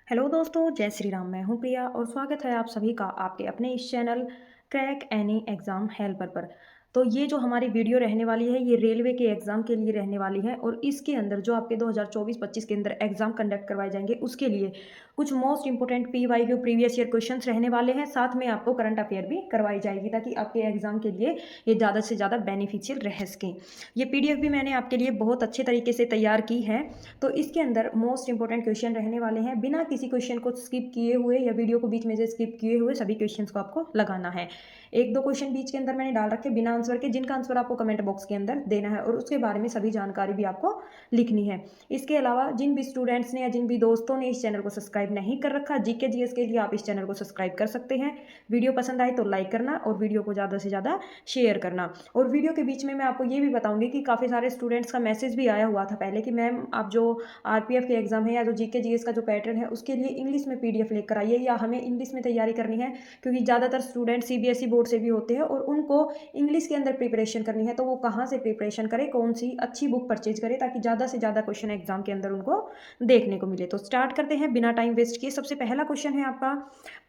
Hello दोस्तों, जय श्री राम। मैं हूं प्रिया और स्वागत है आप सभी का आपके अपने इस channel crack any exam helper पर। तो ये जो हमारी वीडियो रहने वाली है ये रेलवे के एग्ज़ाम के लिए रहने वाली है और इसके अंदर जो आपके 2024-25 के अंदर एग्ज़ाम कंडक्ट करवाए जाएंगे उसके लिए कुछ most important PYQ previous year questions रहने वाले हैं। साथ में आपको करंट अफेयर भी करवाई जाएगी ताकि आपके एग्ज़ाम के लिए ये ज़्यादा से ज़्यादा बेनिफिशियल रह सकें। ये पीडीएफ भी मैंने आपके लिए बहुत अच्छे तरीके से तैयार की है। तो इसके अंदर मोस्ट इंपॉर्टेंट क्वेश्चन रहने वाले हैं। बिना किसी क्वेश्चन को स्किप किए हुए या वीडियो को बीच में से स्किप किए हुए सभी क्वेश्चंस को आपको लगाना है। एक दो क्वेश्चन बीच के अंदर मैंने डाल रखे बिना आंसर के, जिनका आंसर आपको कमेंट बॉक्स के अंदर देना है और उसके बारे में सभी जानकारी भी आपको लिखनी है। इसके अलावा जिन भी स्टूडेंट्स ने या जिन भी दोस्तों ने इस चैनल को सब्सक्राइब नहीं कर रखा, जीके जीएस के लिए आप इस चैनल को सब्सक्राइब कर सकते हैं। वीडियो पसंद आए तो लाइक करना और वीडियो को ज़्यादा से ज़्यादा शेयर करना। और वीडियो के बीच में मैं आपको ये भी बताऊंगी कि काफ़ी सारे स्टूडेंट्स का मैसेज भी आया हुआ था पहले कि मैम आप जो आरपीएफ के एग्जाम है या जो जीके जीएस का जो पैटर्न है उसके लिए इंग्लिश में पीडीएफ लेकर आइए या हमें इंग्लिश में तैयारी करनी है, क्योंकि ज़्यादातर स्टूडेंट सीबीएसई बोर्ड से भी होते हैं और उनको इंग्लिश के अंदर प्रिपरेशन करनी है। तो वो कहाँ से प्रिपरेशन करें, कौन सी अच्छी बुक परचेज करें ताकि ज़्यादा से ज़्यादा क्वेश्चन एग्जाम के अंदर उनको देखने को मिले। तो स्टार्ट करते हैं बिना टाइम वेस्ट किए। सबसे पहला क्वेश्चन है आपका,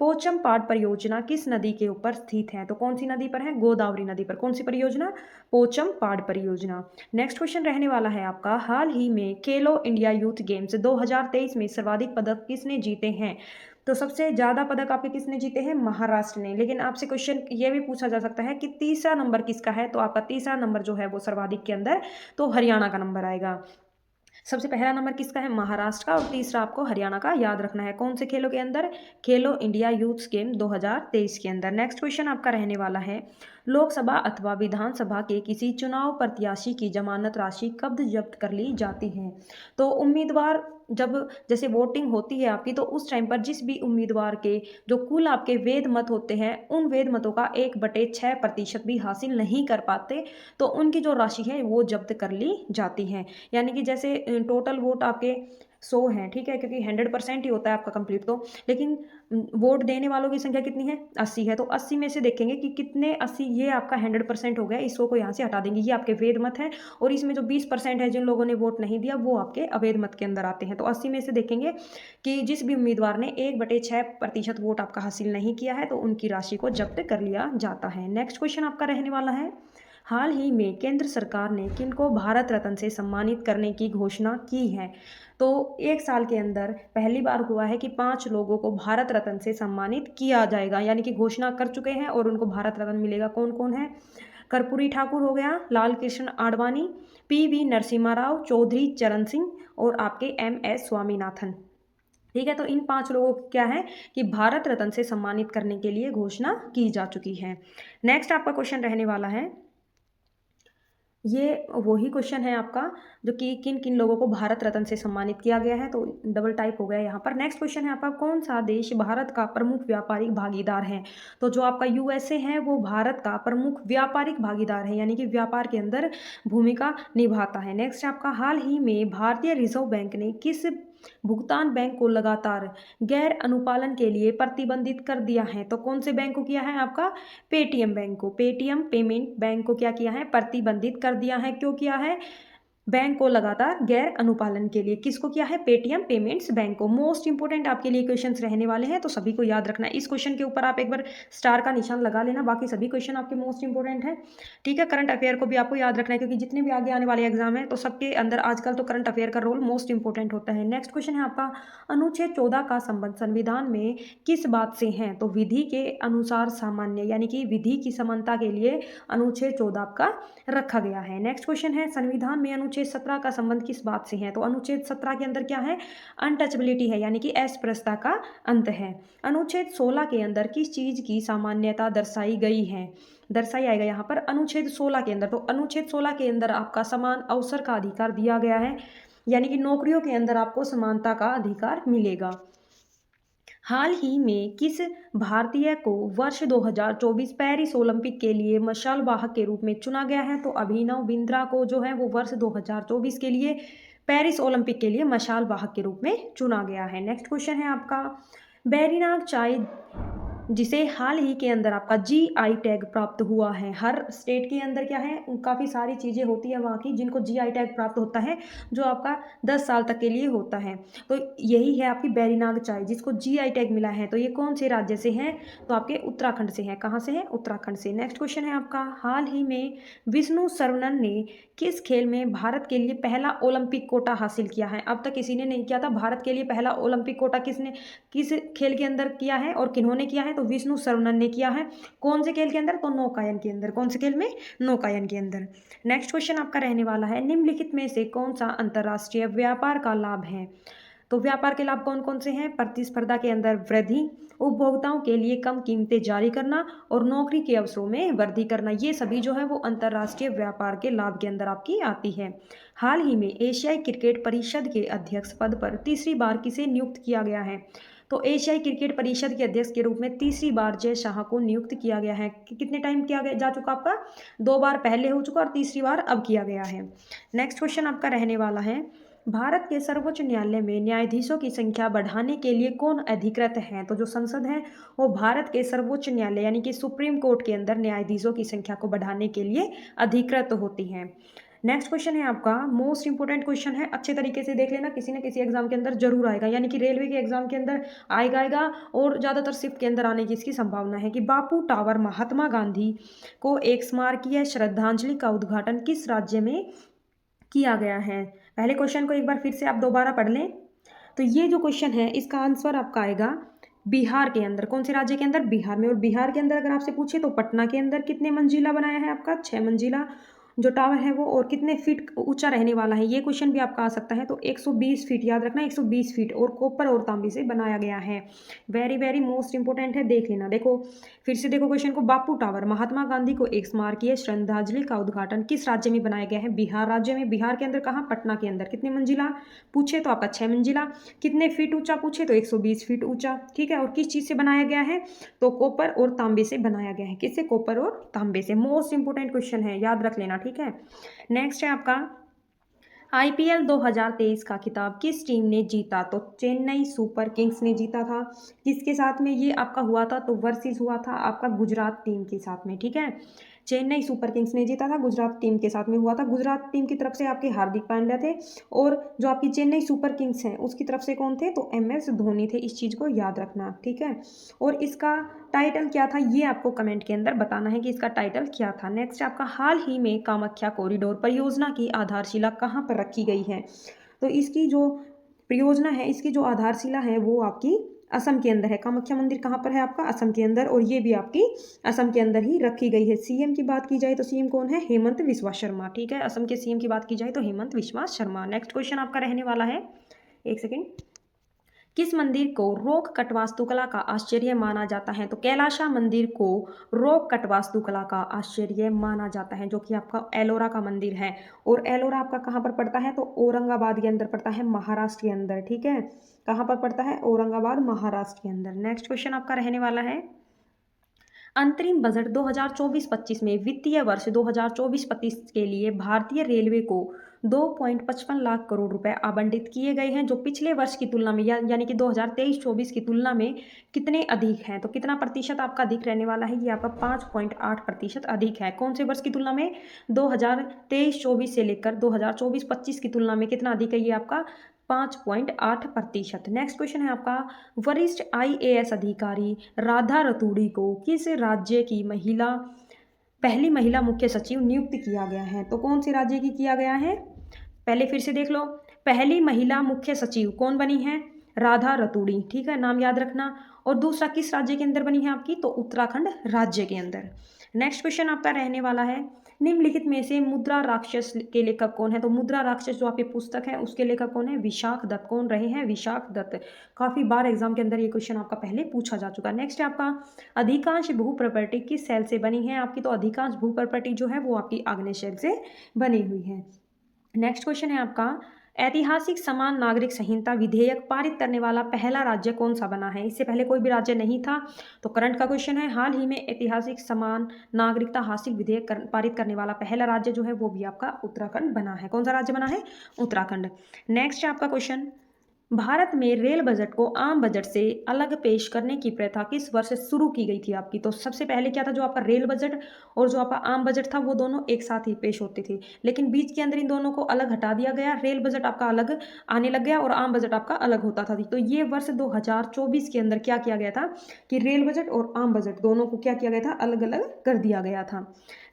पोचम पाड परियोजना किस नदी के ऊपर स्थित है? तो कौन सी नदी पर है? गोदावरी नदी पर। कौन सी परियोजना? पोचम पाड परियोजना। नेक्स्ट क्वेश्चन रहने वाला है आपका, हाल ही में खेलो इंडिया यूथ गेम्स 2023 में सर्वाधिक पदक किसने जीते हैं? तो सबसे ज़्यादा पदक आपके किसने जीते हैं? महाराष्ट्र ने। लेकिन आपसे क्वेश्चन ये भी पूछा जा सकता है कि तीसरा नंबर किसका है? तो आपका तीसरा नंबर जो है वो सर्वाधिक के अंदर तो हरियाणा का नंबर आएगा। सबसे पहला नंबर किसका है? महाराष्ट्र का। और तीसरा आपको हरियाणा का याद रखना है। कौन से खेलों के अंदर? खेलो इंडिया यूथ गेम 2023 के अंदर। नेक्स्ट क्वेश्चन आपका रहने वाला है, लोकसभा अथवा विधानसभा के किसी चुनाव प्रत्याशी की जमानत राशि कब जब्त कर ली जाती है? तो उम्मीदवार जब जैसे वोटिंग होती है आपकी, तो उस टाइम पर जिस भी उम्मीदवार के जो कुल आपके वेद मत होते हैं उन वेद मतों का 1/6% भी हासिल नहीं कर पाते तो उनकी जो राशि है वो जब्त कर ली जाती है। यानी कि जैसे टोटल वोट आपके 100 हैं, ठीक है, क्योंकि 100% ही होता है आपका कंप्लीट तो, लेकिन वोट देने वालों की संख्या कितनी है? 80 है। तो 80 में से देखेंगे कि कितने 80, ये आपका 100% हो गया। इस 100 को यहाँ से हटा देंगे, ये आपके वेद मत है। और इसमें जो 20% है जिन लोगों ने वोट नहीं दिया वो आपके अवैध मत के अंदर आते हैं। तो 80 में से देखेंगे कि जिस भी उम्मीदवार ने 1/6% वोट आपका हासिल नहीं किया है तो उनकी राशि को जब्त कर लिया जाता है। नेक्स्ट क्वेश्चन आपका रहने वाला है, हाल ही में केंद्र सरकार ने किनको भारत रत्न से सम्मानित करने की घोषणा की है? तो एक साल के अंदर पहली बार हुआ है कि 5 लोगों को भारत रत्न से सम्मानित किया जाएगा, यानी कि घोषणा कर चुके हैं और उनको भारत रत्न मिलेगा। कौन कौन है? कर्पूरी ठाकुर हो गया, लाल कृष्ण आडवाणी, पीवी नरसिम्हा राव, चौधरी चरण सिंह और आपके एमएस स्वामीनाथन। ठीक है, तो इन 5 लोगों को क्या है कि भारत रत्न से सम्मानित करने के लिए घोषणा की जा चुकी है। नेक्स्ट आपका क्वेश्चन रहने वाला है, ये वही क्वेश्चन है आपका जो कि किन किन लोगों को भारत रत्न से सम्मानित किया गया है, तो डबल टाइप हो गया यहाँ पर। नेक्स्ट क्वेश्चन है आपका, कौन सा देश भारत का प्रमुख व्यापारिक भागीदार है? तो जो आपका यूएसए है वो भारत का प्रमुख व्यापारिक भागीदार है, यानी कि व्यापार के अंदर भूमिका निभाता है। नेक्स्ट आपका, हाल ही में भारतीय रिजर्व बैंक ने किस भुगतान बैंक को लगातार गैर अनुपालन के लिए प्रतिबंधित कर दिया है? तो कौन से बैंक को किया है? आपका पेटीएम बैंक को, पेटीएम पेमेंट बैंक को क्या किया है? प्रतिबंधित कर दिया है। क्यों किया है? बैंक को लगातार गैर अनुपालन के लिए। किसको किया है? पेटीएम पेमेंट्स बैंक को। मोस्ट इंपोर्टेंट आपके लिए क्वेश्चंस रहने वाले हैं तो सभी को याद रखना है। इस क्वेश्चन के ऊपर आप एक बार स्टार का निशान लगा लेना, बाकी सभी क्वेश्चन आपके मोस्ट इंपोर्टेंट है। ठीक है, करंट अफेयर को भी आपको याद रखना है क्योंकि जितने भी आगे आने वाले एग्जाम है तो सबके अंदर आजकल तो करंट अफेयर का रोल मोस्ट इंपोर्टेंट होता है। नेक्स्ट क्वेश्चन है आपका, अनुच्छेद 14 का संबंध संविधान में किस बात से है? तो विधि के अनुसार सामान्य, यानी कि विधि की समानता के लिए अनुच्छेद 14 आपका रखा गया है। नेक्स्ट क्वेश्चन है, संविधान में अनुच्छेद 17 का संबंध किस बात से है? तो अनुच्छेद 17 के अंदर क्या है? अनटचेबिलिटी है, यानी कि अस्पृश्यता का अंत है। अनुच्छेद 16 के अंदर किस चीज की सामान्यता दर्शाई गई है? दर्शाई आएगा यहाँ पर अनुच्छेद 16 के अंदर। तो अनुच्छेद 16 के अंदर आपका समान अवसर का अधिकार दिया गया है, यानी कि नौकरियों के अंदर आपको समानता का अधिकार मिलेगा। हाल ही में किस भारतीय को वर्ष 2024 पेरिस ओलंपिक के लिए मशाल वाहक के रूप में चुना गया है? तो अभिनव बिंद्रा को जो है वो वर्ष 2024 के लिए पेरिस ओलंपिक के लिए मशाल वाहक के रूप में चुना गया है। नेक्स्ट क्वेश्चन है आपका, बैरीनाग चाय जिसे हाल ही के अंदर आपका जीआई टैग प्राप्त हुआ है। हर स्टेट के अंदर क्या है, काफ़ी सारी चीज़ें होती है वहाँ की जिनको जीआई टैग प्राप्त होता है, जो आपका 10 साल तक के लिए होता है। तो यही है आपकी बैरीनाग चाय जिसको जीआई टैग मिला है। तो ये कौन से राज्य से है, तो आपके उत्तराखंड से है। कहाँ से है, उत्तराखंड से। नेक्स्ट क्वेश्चन है आपका, हाल ही में विष्णु सरवनन ने किस खेल में भारत के लिए पहला ओलंपिक कोटा हासिल किया है। अब तक किसी ने नहीं किया था। भारत के लिए पहला ओलंपिक कोटा किसने, किस खेल के अंदर किया है और किन्होंने किया है, तो विष्णु सरवनन ने किया है। कौन से खेल के अंदर, तो नौकायन के अंदर। कौन से खेल में, नौकायन के अंदर। नेक्स्ट क्वेश्चन आपका रहने वाला है, निम्नलिखित में से कौन सा अंतर्राष्ट्रीय व्यापार का लाभ है। तो व्यापार के लाभ कौन कौन से हैं, प्रतिस्पर्धा के अंदर वृद्धि, उपभोक्ताओं के लिए कम कीमतें जारी करना और नौकरी के अवसरों में वृद्धि करना। ये सभी जो है वो अंतर्राष्ट्रीय व्यापार के लाभ के अंदर आपकी आती है। हाल ही में एशियाई क्रिकेट परिषद के अध्यक्ष पद पर तीसरी बार किसे नियुक्त किया गया है। तो एशियाई क्रिकेट परिषद के अध्यक्ष के रूप में तीसरी बार जय शाह को नियुक्त किया गया है। कितने टाइम किया गया जा चुका आपका, 2 बार पहले हो चुका और तीसरी बार अब किया गया है। नेक्स्ट क्वेश्चन आपका रहने वाला है, भारत के सर्वोच्च न्यायालय में न्यायाधीशों की संख्या बढ़ाने के लिए कौन अधिकृत है। तो जो संसद है वो भारत के सर्वोच्च न्यायालय यानी कि सुप्रीम कोर्ट के अंदर न्यायाधीशों की संख्या को बढ़ाने के लिए अधिकृत होती है। नेक्स्ट क्वेश्चन है आपका, मोस्ट इंपोर्टेंट क्वेश्चन है, अच्छे तरीके से देख लेना, किसी न किसी एग्जाम के अंदर जरूर आएगा, यानी कि रेलवे के एग्जाम के अंदर आएगा और ज़्यादातर शिफ्ट के अंदर आने की इसकी संभावना है कि बापू टावर महात्मा गांधी को एक स्मारकीय श्रद्धांजलि का उद्घाटन किस राज्य में किया गया है। पहले क्वेश्चन को एक बार फिर से आप दोबारा पढ़ लें। तो ये जो क्वेश्चन है इसका आंसर आपका आएगा बिहार के अंदर। कौन से राज्य के अंदर, बिहार में। और बिहार के अंदर अगर आपसे पूछे तो पटना के अंदर कितने मंजिला बनाया है आपका, 6 मंजिला जो टावर है वो, और कितने फीट ऊंचा रहने वाला है, ये क्वेश्चन भी आपका आ सकता है। तो 120 फीट, याद रखना 120 फीट, और कॉपर और तांबे से बनाया गया है। वेरी वेरी मोस्ट इंपोर्टेंट है, देख लेना। देखो फिर से देखो क्वेश्चन को, बापू टावर महात्मा गांधी को एक स्मारकीय श्रद्धांजलि का उद्घाटन किस राज्य में बनाया गया है, बिहार राज्य में। बिहार के अंदर कहाँ, पटना के अंदर। कितने मंजिला पूछे तो आपका 6 मंजिला। कितने फीट ऊंचा पूछे तो 120 फीट ऊंचा, ठीक है। और किस चीज़ से बनाया गया है, तो कॉपर और तांबे से बनाया गया है। किससे, कॉपर और तांबे से। मोस्ट इंपोर्टेंट क्वेश्चन है, याद रख लेना, ठीक है। नेक्स्ट है आपका, आईपीएल 2023 का खिताब किस टीम ने जीता। तो चेन्नई सुपर किंग्स ने जीता था। किसके साथ में ये आपका हुआ था, तो वर्सेस हुआ था आपका गुजरात टीम के साथ में, ठीक है। चेन्नई सुपर किंग्स ने जीता था, गुजरात टीम के साथ में हुआ था। गुजरात टीम की तरफ से आपके हार्दिक पांड्या थे, और जो आपकी चेन्नई सुपर किंग्स हैं उसकी तरफ से कौन थे, तो एमएस धोनी थे। इस चीज़ को याद रखना, ठीक है। और इसका टाइटल क्या था, ये आपको कमेंट के अंदर बताना है कि इसका टाइटल क्या था। नेक्स्ट आपका, हाल ही में कामाख्या कॉरिडोर परियोजना की आधारशिला कहाँ पर रखी गई है। तो इसकी जो परियोजना है, इसकी जो आधारशिला है वो आपकी असम के अंदर है। कामाख्या मंदिर कहाँ पर है आपका, असम के अंदर, और ये भी आपकी असम के अंदर ही रखी गई है। सीएम की बात की जाए तो सीएम कौन है, हेमंत बिस्वा शर्मा, ठीक है। असम के सीएम की बात की जाए तो हेमंत बिस्वा शर्मा। नेक्स्ट क्वेश्चन आपका रहने वाला है, एक सेकेंड, किस मंदिर को रॉक कट वास्तुकला का आश्चर्य माना जाता है। तो कैलाशा मंदिर को रॉक कट वास्तुकला का आश्चर्य माना जाता है, जो कि आपका एलोरा का मंदिर है। और एलोरा आपका कहाँ पर पड़ता है, तो औरंगाबाद के अंदर पड़ता है, महाराष्ट्र के अंदर, ठीक है। कहाँ पर पड़ता है, औरंगाबाद महाराष्ट्र के अंदर। नेक्स्ट क्वेश्चन आपका रहने वाला है, अंतरिम बजट 2024-25 में वित्तीय वर्ष 2024-25 के लिए भारतीय रेलवे को 2.55 लाख करोड़ रुपए आवंटित किए गए हैं, जो पिछले वर्ष की तुलना में यानी कि 2023-24 की तुलना में कितने अधिक हैं। तो कितना प्रतिशत आपका अधिक रहने वाला है, ये आपका 5.8% अधिक है। कौन से वर्ष की तुलना में, 2023-24 से लेकर 2024-25 की तुलना में कितना अधिक है, ये आपका 5.8%। नेक्स्ट क्वेश्चन है आपका, वरिष्ठ आईएएस अधिकारी राधा रतूड़ी को किस राज्य की पहली महिला मुख्य सचिव नियुक्त किया गया है। तो कौन से राज्य की किया गया है, पहले फिर से देख लो। पहली महिला मुख्य सचिव कौन बनी है, राधा रतूड़ी, ठीक है, नाम याद रखना। और दूसरा किस राज्य के अंदर बनी है आपकी, तो उत्तराखंड राज्य के अंदर। नेक्स्ट क्वेश्चन आपका रहने वाला है, निम्नलिखित में से मुद्रा राक्षस के लेखक कौन है। तो मुद्रा राक्षस जो आपकी पुस्तक है उसके लेखक कौन है, विशाख दत्त। कौन रहे हैं, विशाख दत्त। काफी बार एग्जाम के अंदर ये क्वेश्चन आपका पहले पूछा जा चुका है। नेक्स्ट है आपका, अधिकांश भू प्रॉपर्टी किस सेल से बनी है आपकी। तो अधिकांश भू प्रॉपर्टी जो है वो आपकी आग्नेय सेल से बनी हुई है। नेक्स्ट क्वेश्चन है आपका, ऐतिहासिक समान नागरिक संहिता विधेयक पारित करने वाला पहला राज्य कौन सा बना है। इससे पहले कोई भी राज्य नहीं था। तो करंट का क्वेश्चन है, हाल ही में ऐतिहासिक समान नागरिकता हासिल विधेयक पारित करने वाला पहला राज्य जो है वो भी आपका उत्तराखंड बना है। कौन सा राज्य बना है, उत्तराखंड। नेक्स्ट है आपका क्वेश्चन, भारत में रेल बजट को आम बजट से अलग पेश करने की प्रथा किस वर्ष शुरू की गई थी आपकी? तो सबसे पहले क्या था, जो आपका रेल बजट और जो आपका आम बजट था वो दोनों एक साथ ही पेश होती थी। लेकिन बीच के अंदर इन दोनों को अलग हटा दिया गया, रेल बजट आपका अलग आने लग गया और आम बजट आपका अलग होता था। तो ये वर्ष 2024 के अंदर क्या किया गया था कि रेल बजट और आम बजट दोनों को क्या किया गया था, अलग-अलग कर दिया गया था।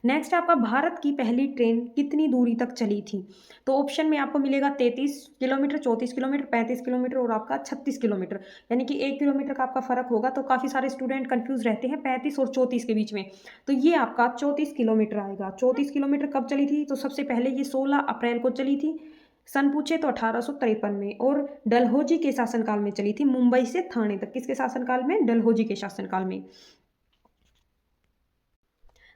नेक्स्ट आपका भारत की पहली ट्रेन कितनी दूरी तक चली थी? तो ऑप्शन में आपको मिलेगा 33 किलोमीटर, 34 किलोमीटर, 35 किलोमीटर और आपका 36 किलोमीटर, यानी कि 1 किलोमीटर का आपका फ़र्क होगा। तो काफ़ी सारे स्टूडेंट कन्फ्यूज़ रहते हैं 35 और 34 के बीच में। तो ये आपका 34 किलोमीटर आएगा। 34 किलोमीटर कब चली थी? तो सबसे पहले ये 16 अप्रैल को चली थी। सन पूछे तो 1853 में, और डलहौजी के शासनकाल में चली थी, मुंबई से थाने तक। किसके शासनकाल में? डलहौजी के शासनकाल में।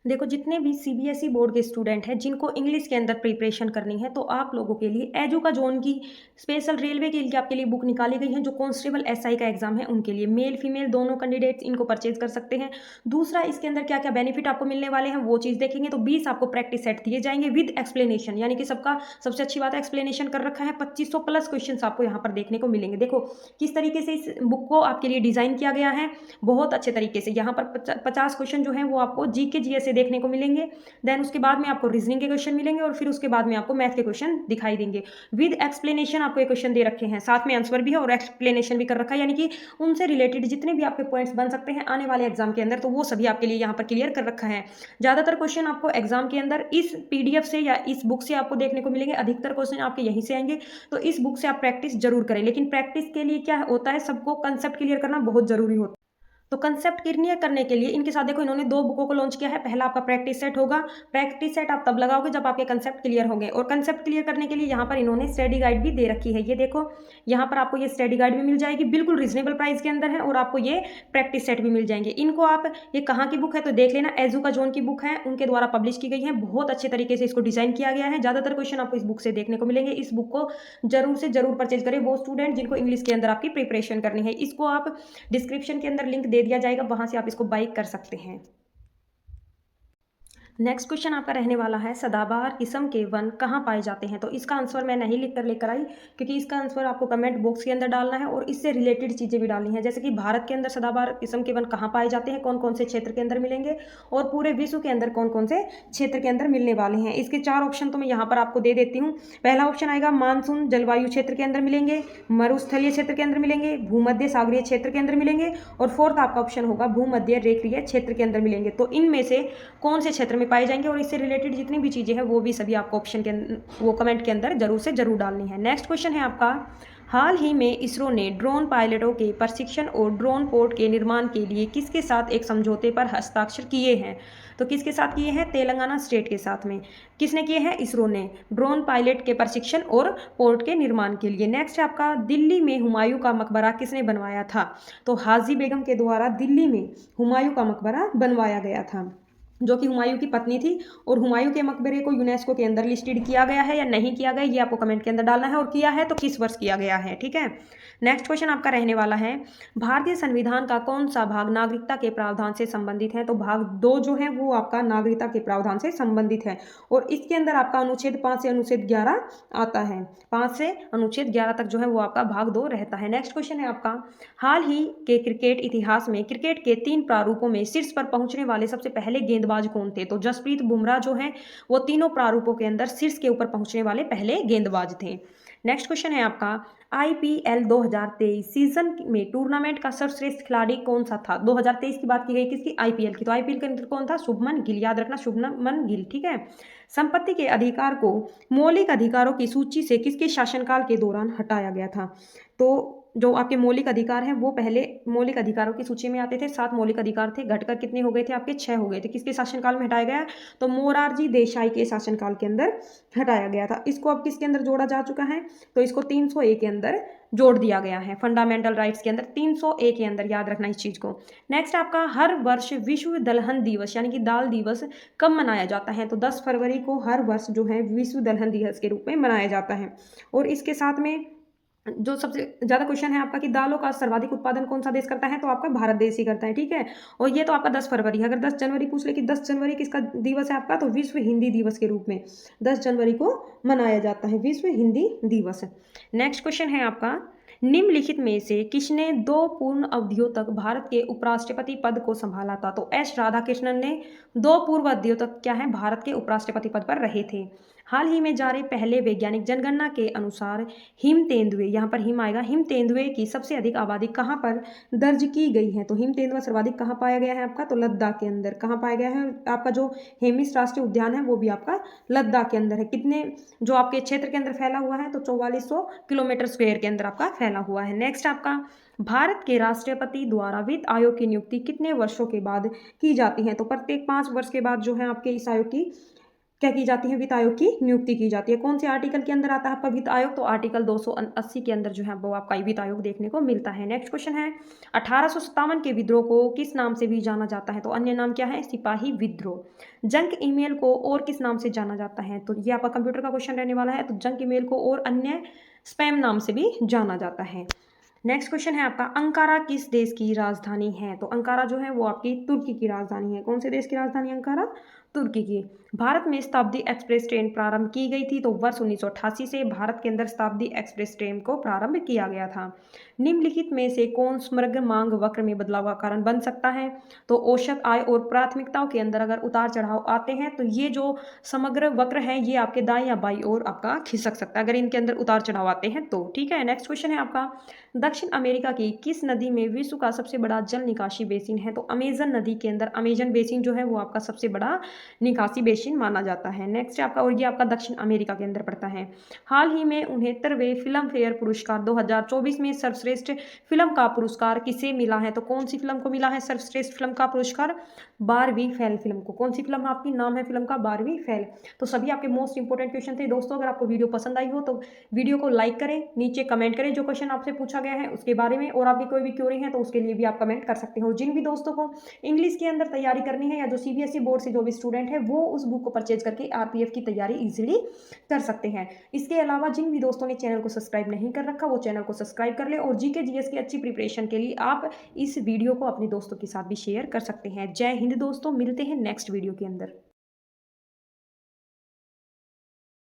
देखो, जितने भी सीबीएसई बोर्ड के स्टूडेंट हैं जिनको इंग्लिश के अंदर प्रिपरेशन करनी है, तो आप लोगों के लिए एजुका जोन की स्पेशल रेलवे के लिए आपके लिए बुक निकाली गई है, जो कांस्टेबल एसआई का एग्जाम है उनके लिए। मेल फीमेल दोनों कैंडिडेट्स इनको परचेज कर सकते हैं। दूसरा, इसके अंदर क्या क्या बेनिफिट आपको मिलने वाले हैं वो चीज़ देखेंगे। तो 20 आपको प्रैक्टिस सेट दिए जाएंगे विद एक्सप्लेनेशन, यानी कि सबका सबसे अच्छी बात है एक्सप्लेनेशन कर रखा है। 2500 प्लस क्वेश्चन आपको यहाँ पर देखने को मिलेंगे। देखो किस तरीके से इस बुक को आपके लिए डिजाइन किया गया है, बहुत अच्छे तरीके से। यहाँ पर 50 क्वेश्चन जो है वो आपको जीके जीएस से देखने को मिलेंगे। देन उसके बाद में आपको रीजनिंग के क्वेश्चन मिलेंगे और फिर उसके बाद में आपको मैथ के क्वेश्चन दिखाई देंगे। विद एक्सप्लेनेशन आपको ये क्वेश्चन दे रखे हैं, साथ में आंसर भी है और एक्सप्लेनेशन भी कर रखा है, यानी कि उनसे रिलेटेड जितने भी आपके पॉइंट्स बन सकते हैं आने वाले एग्जाम के अंदर, तो वो सभी आपके लिए यहाँ पर क्लियर कर रखा है। ज़्यादातर क्वेश्चन आपको एग्जाम के अंदर इस पीडीएफ से या इस बुक से आपको देखने को मिलेंगे। अधिकतर क्वेश्चन आपके यहीं से आएंगे। तो इस बुक से आप प्रैक्टिस जरूर करें, लेकिन प्रैक्टिस के लिए क्या होता है, सबको कंसेप्ट क्लियर करना बहुत जरूरी होता है। तो कंसेप्ट क्लियर करने के लिए इनके साथ देखो इन्होंने 2 बुकों को लॉन्च किया है। पहला आपका प्रैक्टिस सेट होगा। प्रैक्टिस सेट आप तब लगाओगे जब आपके कंसेप्ट क्लियर होंगे, और कंसेप्ट क्लियर करने के लिए यहाँ पर इन्होंने स्टडी गाइड भी दे रखी है। ये देखो यहाँ पर आपको ये स्टडी गाइड भी मिल जाएगी, बिल्कुल रीजनेबल प्राइस के अंदर है, और आपको ये प्रैक्टिस सेट भी मिल जाएंगे। इनको आप, ये कहाँ की बुक है तो देख लेना, एजुका जोन की बुक है, उनके द्वारा पब्लिश की गई है। बहुत अच्छे तरीके से इसको डिजाइन किया गया है। ज़्यादातर क्वेश्चन आपको इस बुक से देखने को मिलेंगे। इस बुक को जरूर से जरूर परचेज करें वो स्टूडेंट जिनको इंग्लिश के अंदर आपकी प्रिपरेशन करनी है। इसको आप डिस्क्रिप्शन के अंदर लिंक दे दिया जाएगा, वहां से आप इसको बाई कर सकते हैं। नेक्स्ट क्वेश्चन आपका रहने वाला है, सदाबहार किस्म के वन कहाँ पाए जाते हैं? तो इसका आंसर मैं नहीं लिख कर लेकर आई, क्योंकि इसका आंसर आपको कमेंट बॉक्स के अंदर डालना है और इससे रिलेटेड चीज़ें भी डालनी है, जैसे कि भारत के अंदर सदाबहार किस्म के वन कहाँ पाए जाते हैं, कौन कौन से क्षेत्र के अंदर मिलेंगे, और पूरे विश्व के अंदर कौन कौन से क्षेत्र के अंदर मिलने वाले हैं। इसके 4 ऑप्शन तो मैं यहाँ पर आपको दे देती हूँ। पहला ऑप्शन आएगा मानसून जलवायु क्षेत्र के अंदर मिलेंगे, मरुस्थलीय क्षेत्र के अंदर मिलेंगे, भूमध्य सागरीय क्षेत्र के अंदर मिलेंगे, और फोर्थ आपका ऑप्शन होगा भूमध्य रेखीय क्षेत्र के अंदर मिलेंगे। तो इनमें से कौन से क्षेत्र में पाए जाएंगे, और इससे रिलेटेड जितनी भी चीज़ें हैं वो भी सभी आपको ऑप्शन के वो कमेंट के अंदर जरूर से जरूर डालनी है। नेक्स्ट क्वेश्चन है आपका, हाल ही में इसरो ने ड्रोन पायलटों के प्रशिक्षण और ड्रोन पोर्ट के निर्माण के लिए किसके साथ एक समझौते पर हस्ताक्षर किए हैं? तो किसके साथ किए हैं? तेलंगाना स्टेट के साथ में। किसने किए हैं? इसरो ने, ड्रोन पायलट के प्रशिक्षण और पोर्ट के निर्माण के लिए। नेक्स्ट है आपका, दिल्ली में हुमायूं का मकबरा किसने बनवाया था? तो हाजी बेगम के द्वारा दिल्ली में हुमायूं का मकबरा बनवाया गया था, जो कि हुमायूं की पत्नी थी। और हुमायूं के मकबरे को यूनेस्को के अंदर लिस्टेड किया गया है या नहीं किया गया, ये आपको कमेंट के अंदर डालना है, और किया है तो किस वर्ष किया गया है। ठीक है। नेक्स्ट क्वेश्चन आपका रहने वाला है, भारतीय संविधान का कौन सा भाग नागरिकता के प्रावधान से संबंधित है? तो भाग 2 जो है वो आपका नागरिकता के प्रावधान से संबंधित है, और इसके अंदर आपका अनुच्छेद 5 से अनुच्छेद 11 आता है। 5 से अनुच्छेद 11 तक जो है वो आपका भाग 2 रहता है। नेक्स्ट क्वेश्चन है आपका, हाल ही के क्रिकेट इतिहास में क्रिकेट के 3 प्रारूपों में शीर्ष पर पहुंचने वाले सबसे पहले गेंदबाज कौन थे? तो जसप्रीत बुमराह जो है वो तीनों प्रारूपों के अंदर शीर्ष के ऊपर पहुंचने वाले पहले गेंदबाज थे। नेक्स्ट क्वेश्चन है आपका, आईपीएल 2023 सीजन में टूर्नामेंट का सर्वश्रेष्ठ खिलाड़ी कौन सा था? 2023 की बात की गई, किसकी? आईपीएल की। तो आईपीएल के अंदर कौन था? शुभमन गिल, याद रखना शुभमन गिल। ठीक है। संपत्ति के अधिकार को मौलिक अधिकारों की सूची से किसके शासनकाल के दौरान हटाया गया था? तो जो आपके मौलिक अधिकार हैं वो पहले मौलिक अधिकारों की सूची में आते थे। 7 मौलिक अधिकार थे, घटकर कितने हो गए थे आपके? 6 हो गए थे। किसके शासनकाल में हटाया गया? तो मोरारजी देसाई के शासनकाल के अंदर हटाया गया था। इसको अब किसके अंदर जोड़ा जा चुका है? तो इसको 300A के अंदर जोड़ दिया गया है, फंडामेंटल राइट्स के अंदर 300A के अंदर, याद रखना इस चीज को। नेक्स्ट आपका, हर वर्ष विश्व दलहन दिवस यानी कि दाल दिवस कब मनाया जाता है? तो 10 फरवरी को हर वर्ष जो है विश्व दलहन दिवस के रूप में मनाया जाता है। और इसके साथ में जो सबसे ज्यादा क्वेश्चन है आपका कि दालों का सर्वाधिक उत्पादन कौन सा देश करता है? तो आपका भारत देश ही करता है। ठीक है। और ये तो आपका 10 फरवरी है। अगर 10 जनवरी पूछ ले कि 10 जनवरी किसका दिवस है आपका, तो विश्व हिंदी दिवस के रूप में 10 जनवरी को मनाया जाता है, विश्व हिंदी दिवस। नेक्स्ट क्वेश्चन है आपका, निम्नलिखित में से किसने 2 पूर्ण अवधियों तक भारत के उपराष्ट्रपति पद को संभाला था? तो एस राधाकृष्णन ने 2 पूर्व अवधियों तक क्या है भारत के उपराष्ट्रपति पद पर रहे थे। हाल ही में जारी पहले वैज्ञानिक जनगणना के अनुसार हिम तेंदुए, यहाँ पर हिम आएगा, हिम तेंदुए की सबसे अधिक आबादी कहाँ पर दर्ज की गई है? तो हिम तेंदुआ सर्वाधिक कहाँ पाया गया है आपका? तो लद्दाख के अंदर। कहाँ पाया गया है? आपका जो हेमिस राष्ट्रीय उद्यान है वो भी आपका लद्दाख के अंदर है। कितने जो आपके क्षेत्र के अंदर फैला हुआ है? तो 4400 किलोमीटर स्क्वायर के अंदर आपका फैला हुआ है। नेक्स्ट आपका, भारत के राष्ट्रपति द्वारा वित्त आयोग की नियुक्ति कितने वर्षों के बाद की जाती है? तो प्रत्येक 5 वर्ष के बाद जो है आपके इस आयोग की क्या की जाती है? वित्त आयोग की नियुक्ति की जाती है। कौन से आर्टिकल के अंदर आता है आपका वित्त आयोग? तो आर्टिकल 280 के अंदर जो है वो आपका वित्त आयोग देखने को मिलता है। नेक्स्ट क्वेश्चन है, 1857 के विद्रोह को किस नाम से भी जाना जाता है? तो अन्य नाम क्या है? सिपाही विद्रोह। जंक ईमेल को और किस नाम से जाना जाता है? तो ये आपका कंप्यूटर का क्वेश्चन रहने वाला है। तो जंक ईमेल को और अन्य स्पैम नाम से भी जाना जाता है। नेक्स्ट क्वेश्चन है आपका, अंकारा किस देश की राजधानी है? तो अंकारा जो है वो आपकी तुर्की की राजधानी है। कौन से देश की राजधानी अंकारा? तुर्की की। भारत में शताब्दी एक्सप्रेस ट्रेन प्रारंभ की गई थी? तो वर्ष 1988 से भारत के अंदर शताब्दी एक्सप्रेस ट्रेन को प्रारंभ किया गया था। निम्नलिखित में से कौन समग्र मांग वक्र में बदलाव का कारण बन सकता है? तो औसत आय और प्राथमिकताओं के अंदर अगर उतार चढ़ाव आते हैं तो ये जो समग्र वक्र है ये आपके दाएं या बाईं ओर आपका खिसक सकता है अगर इनके अंदर उतार चढ़ाव आते हैं तो। ठीक है, नेक्स्ट क्वेश्चन है आपका, दक्षिण अमेरिका की किस नदी में विश्व का सबसे बड़ा जल निकासी बेसिन है? तो अमेजन नदी के अंदर अमेजन बेसिन जो है वो आपका सबसे बड़ा निकासी बेसिन माना जाता है। नेक्स्ट आपका, और ये आपका दक्षिण अमेरिका के अंदर पड़ता है। हाल ही में 69वें फिल्म फेयर पुरस्कार 2024 में सर्वश्रेष्ठ फिल्म का पुरस्कार किसे मिला है? तो कौन सी फिल्म को मिला है सर्वश्रेष्ठ फिल्म का पुरस्कार? बारहवीं फेल फिल्म को। कौन सी फिल्म आपकी नाम है फिल्म का? बारहवीं फेल। तो सभी आपके मोस्ट इंपोर्टेंट क्वेश्चन थे दोस्तों। अगर आपको वीडियो पसंद आई हो तो वीडियो को लाइक करें, नीचे कमेंट करें जो क्वेश्चन आपसे पूछा गया है उसके बारे में, और आपकी कोई भी क्वेरी है तो उसके लिए भी आप कमेंट कर सकते हो। जिन भी दोस्तों को इंग्लिश के अंदर तैयारी करनी है या जो सीबीएसई बोर्ड से जो भी स्टूडेंट है वो उस बुक को परचेज करके आरपीएफ की तैयारी इजीली कर सकते हैं। इसके अलावा जिन भी दोस्तों ने चैनल को सब्सक्राइब नहीं कर रखा वो चैनल को सब्सक्राइब कर ले, और जीके जीएस की अच्छी प्रिपरेशन के लिए आप इस वीडियो को अपने दोस्तों के साथ भी शेयर कर सकते हैं। जय हिंद दोस्तों, मिलते हैं नेक्स्ट वीडियो के अंदर।